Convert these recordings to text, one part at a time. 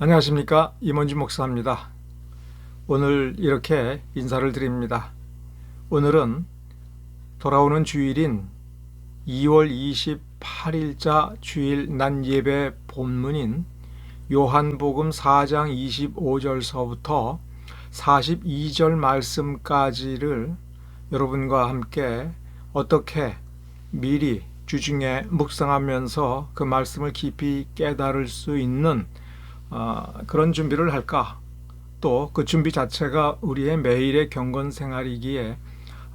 안녕하십니까, 임원주 목사입니다. 오늘 이렇게 인사를 드립니다. 오늘은 돌아오는 주일인 2월 28일자 주일 낮 예배 본문인 요한복음 4장 25절서부터 42절 말씀까지를 여러분과 함께 어떻게 미리 주중에 묵상하면서 그 말씀을 깊이 깨달을 수 있는 그런 준비를 할까? 또 그 준비 자체가 우리의 매일의 경건 생활이기에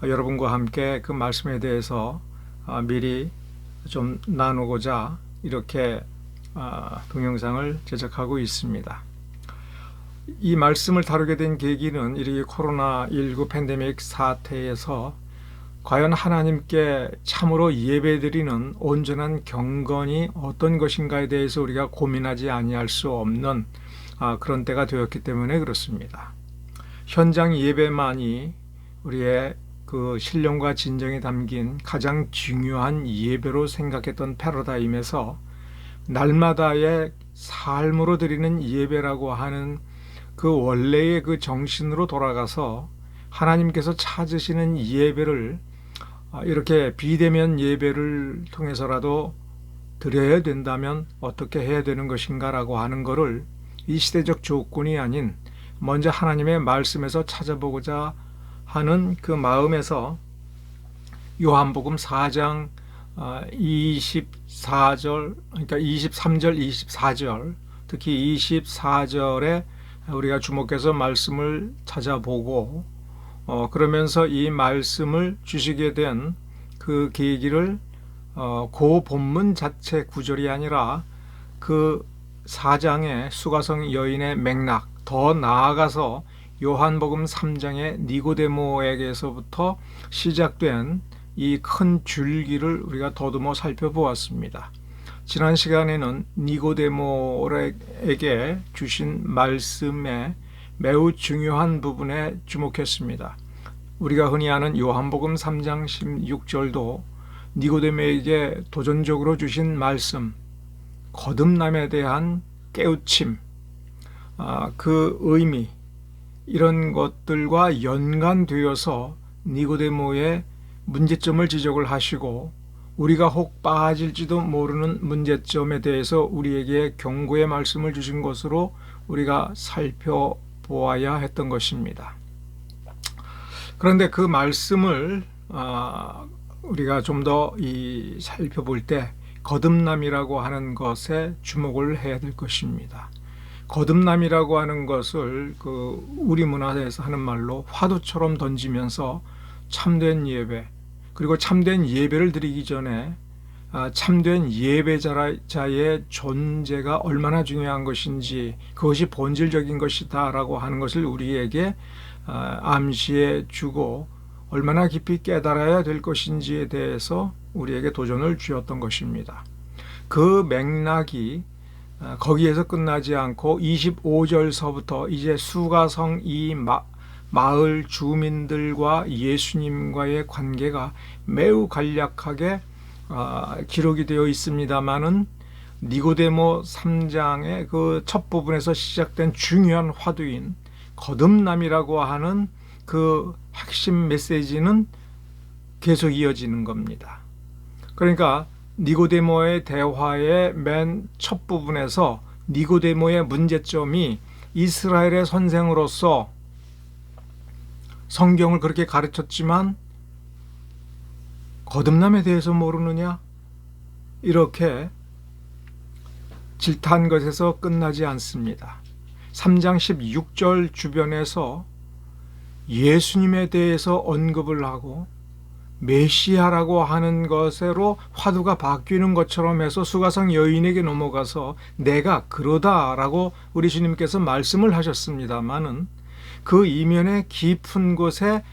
여러분과 함께 그 말씀에 대해서 미리 좀 나누고자 이렇게 동영상을 제작하고 있습니다. 이 말씀을 다루게 된 계기는 이 코로나19 팬데믹 사태에서 과연 하나님께 참으로 예배드리는 온전한 경건이 어떤 것인가에 대해서 우리가 고민하지 아니할 수 없는 그런 때가 되었기 때문에 그렇습니다. 현장 예배만이 우리의 그 신령과 진정이 담긴 가장 중요한 예배로 생각했던 패러다임에서 날마다의 삶으로 드리는 예배라고 하는 그 원래의 그 정신으로 돌아가서 하나님께서 찾으시는 예배를 이렇게 비대면 예배를 통해서라도 드려야 된다면 어떻게 해야 되는 것인가라고 하는 것을 이 시대적 조건이 아닌 먼저 하나님의 말씀에서 찾아보고자 하는 그 마음에서 요한복음 4장 24절, 그러니까 23절, 24절, 특히 24절에 우리가 주목해서 말씀을 찾아보고 그러면서 이 말씀을 주시게 된 그 계기를 그 본문 자체 구절이 아니라 그 4장의 수가성 여인의 맥락, 더 나아가서 요한복음 3장의 니고데모에게서부터 시작된 이 큰 줄기를 우리가 더듬어 살펴보았습니다. 지난 시간에는 니고데모에게 주신 말씀의 매우 중요한 부분에 주목했습니다. 우리가 흔히 아는 요한복음 3장 16절도 니고데모에게 도전적으로 주신 말씀, 거듭남에 대한 깨우침, 그 의미, 이런 것들과 연관되어서 니고데모의 문제점을 지적을 하시고 우리가 혹 빠질지도 모르는 문제점에 대해서 우리에게 경고의 말씀을 주신 것으로 우리가 살펴보아야 했던 것입니다. 그런데 그 말씀을 우리가 좀 더 살펴볼 때 거듭남이라고 하는 것에 주목을 해야 될 것입니다. 거듭남이라고 하는 것을 우리 문화에서 하는 말로 화두처럼 던지면서 참된 예배, 그리고 참된 예배를 드리기 전에 참된 예배자의 존재가 얼마나 중요한 것인지, 그것이 본질적인 것이다 라고 하는 것을 우리에게 암시해 주고 얼마나 깊이 깨달아야 될 것인지에 대해서 우리에게 도전을 주었던 것입니다. 그 맥락이 거기에서 끝나지 않고 25절서부터 이제 수가성 이 마을 주민들과 예수님과의 관계가 매우 간략하게 기록이 되어 있습니다마는 니고데모 3장의 그 첫 부분에서 시작된 중요한 화두인 거듭남이라고 하는 그 핵심 메시지는 계속 이어지는 겁니다. 그러니까 니고데모의 대화의 맨 첫 부분에서 니고데모의 문제점이 이스라엘의 선생으로서 성경을 그렇게 가르쳤지만 거듭남에 대해서 모르느냐? 이렇게 질타한 것에서 끝나지 않습니다. 3장 16절 주변에서 예수님에 대해서 언급을 하고 메시아라고 하는 것으로 화두가 바뀌는 것처럼 해서 수가성 여인에게 넘어가서 내가 그러다라고 우리 주님께서 말씀을 하셨습니다마는 그 이면의 깊은 곳에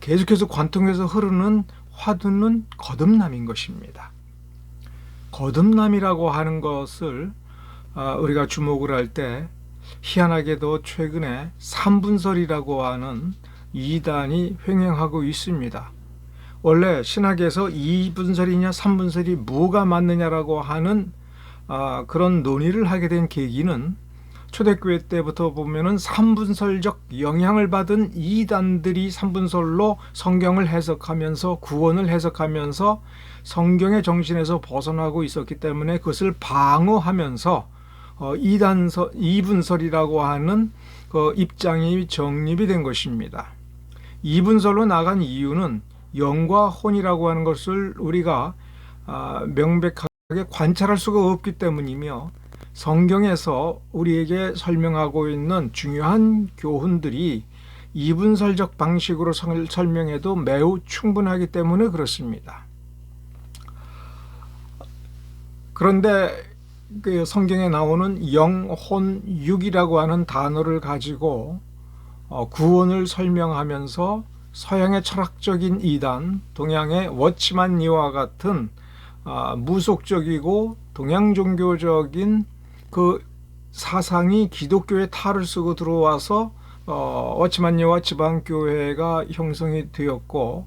계속해서 관통해서 흐르는 화두는 거듭남인 것입니다. 거듭남이라고 하는 것을 우리가 주목을 할 때 희한하게도 최근에 삼분설이라고 하는 이단이 횡행하고 있습니다. 원래 신학에서 2분설이냐 3분설이 뭐가 맞느냐라고 하는 그런 논의를 하게 된 계기는 초대교회 때부터 보면은 삼분설적 영향을 받은 이단들이 삼분설로 성경을 해석하면서 구원을 해석하면서 성경의 정신에서 벗어나고 있었기 때문에 그것을 방어하면서 이분설이라고 하는 그 입장이 정립이 된 것입니다. 이분설로 나간 이유는 영과 혼이라고 하는 것을 우리가 명백하게 관찰할 수가 없기 때문이며, 성경에서 우리에게 설명하고 있는 중요한 교훈들이 이분설적 방식으로 설명해도 매우 충분하기 때문에 그렇습니다. 그런데 그 성경에 나오는 영, 혼, 육이라고 하는 단어를 가지고 구원을 설명하면서 서양의 철학적인 이단, 동양의 워치만니와 같은 무속적이고 동양 종교적인 그 사상이 기독교의 탈을 쓰고 들어와서 워치만니와 지방교회가 형성이 되었고,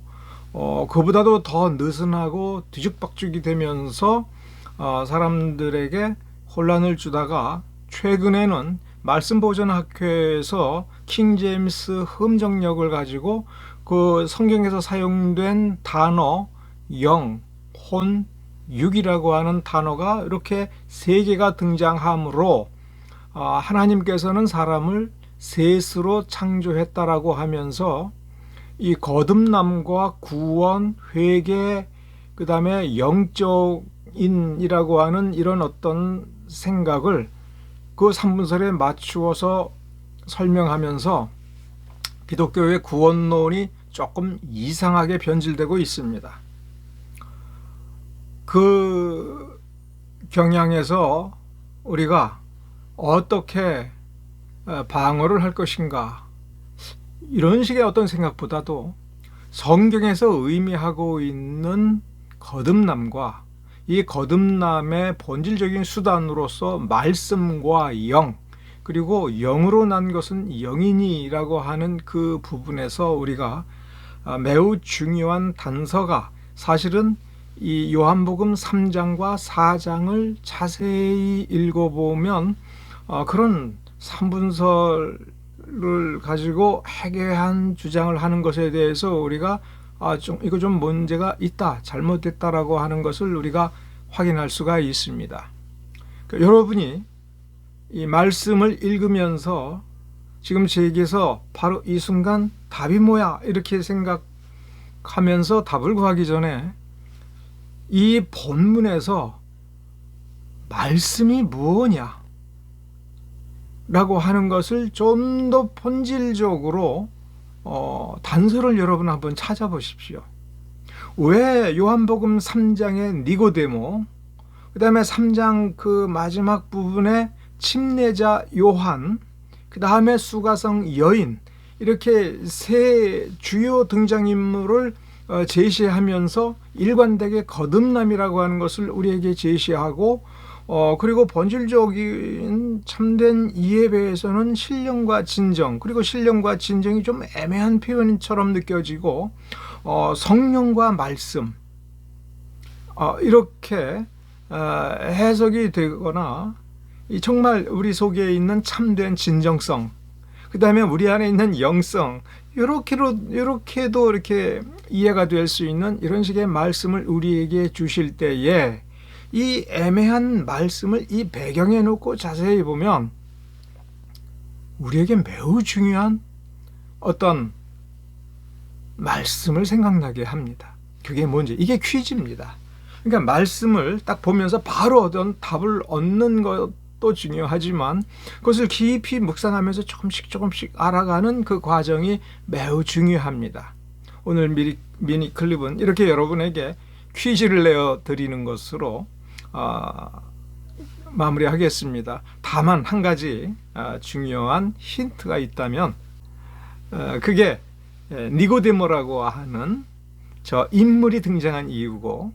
그보다도 더 느슨하고 뒤죽박죽이 되면서 사람들에게 혼란을 주다가 최근에는 말씀보존학회에서 킹제임스 흠정역을 가지고 그 성경에서 사용된 단어 영, 혼, 육이라고 하는 단어가 이렇게 세 개가 등장하므로 하나님께서는 사람을 셋으로 창조했다라고 하면서 이 거듭남과 구원, 회개, 그 다음에 영적인이라고 하는 이런 어떤 생각을 그 삼분설에 맞추어서 설명하면서 기독교의 구원론이 조금 이상하게 변질되고 있습니다. 그 경향에서 우리가 어떻게 방어를 할 것인가, 이런 식의 어떤 생각보다도 성경에서 의미하고 있는 거듭남과 이 거듭남의 본질적인 수단으로서 말씀과 영, 그리고 영으로 난 것은 영이니라고 하는 그 부분에서 우리가 매우 중요한 단서가, 사실은 이 요한복음 3장과 4장을 자세히 읽어보면 그런 삼분설을 가지고 해괴한 주장을 하는 것에 대해서 우리가 이거 좀 문제가 있다, 잘못됐다라고 하는 것을 우리가 확인할 수가 있습니다. 그러니까 여러분이 이 말씀을 읽으면서 지금 제게서 바로 이 순간 답이 뭐야 이렇게 생각하면서 답을 구하기 전에 이 본문에서 말씀이 무엇냐 라고 하는 것을 좀 더 본질적으로 단서를 여러분 한번 찾아보십시오. 왜 요한복음 3장의 니고데모, 그 다음에 3장 그 마지막 부분에 침례자 요한, 그 다음에 수가성 여인, 이렇게 세 주요 등장인물을 제시하면서 일관되게 거듭남이라고 하는 것을 우리에게 제시하고, 그리고 본질적인 참된 이해배에서는 신령과 진정, 그리고 신령과 진정이 좀 애매한 표현처럼 느껴지고, 성령과 말씀, 이렇게 해석이 되거나, 정말 우리 속에 있는 참된 진정성, 그 다음에 우리 안에 있는 영성, 이렇게도 이렇게 이해가 될 수 있는 이런 식의 말씀을 우리에게 주실 때에 이 애매한 말씀을 이 배경에 놓고 자세히 보면 우리에게 매우 중요한 어떤 말씀을 생각나게 합니다. 그게 뭔지, 이게 퀴즈입니다. 그러니까 말씀을 딱 보면서 바로 어떤 답을 얻는 것도 중요하지만 그것을 깊이 묵상하면서 조금씩 알아가는 그 과정이 매우 중요합니다. 오늘 미니 클립은 이렇게 여러분에게 퀴즈를 내어드리는 것으로 마무리하겠습니다. 다만 한 가지 중요한 힌트가 있다면 그게 니고데모라고 하는 저 인물이 등장한 이유고,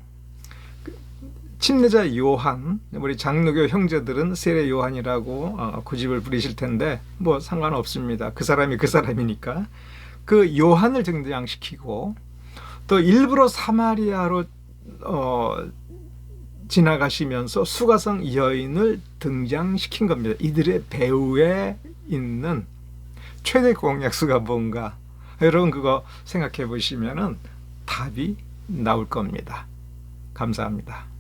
침례자 요한, 우리 장로교 형제들은 세례 요한이라고 고집을 부리실 텐데 뭐 상관없습니다. 그 사람이 그 사람이니까. 그 요한을 등장시키고 또 일부러 사마리아로 지나가시면서 수가성 여인을 등장시킨 겁니다. 이들의 배후에 있는 최대 공약수가 뭔가, 여러분 그거 생각해 보시면은 답이 나올 겁니다. 감사합니다.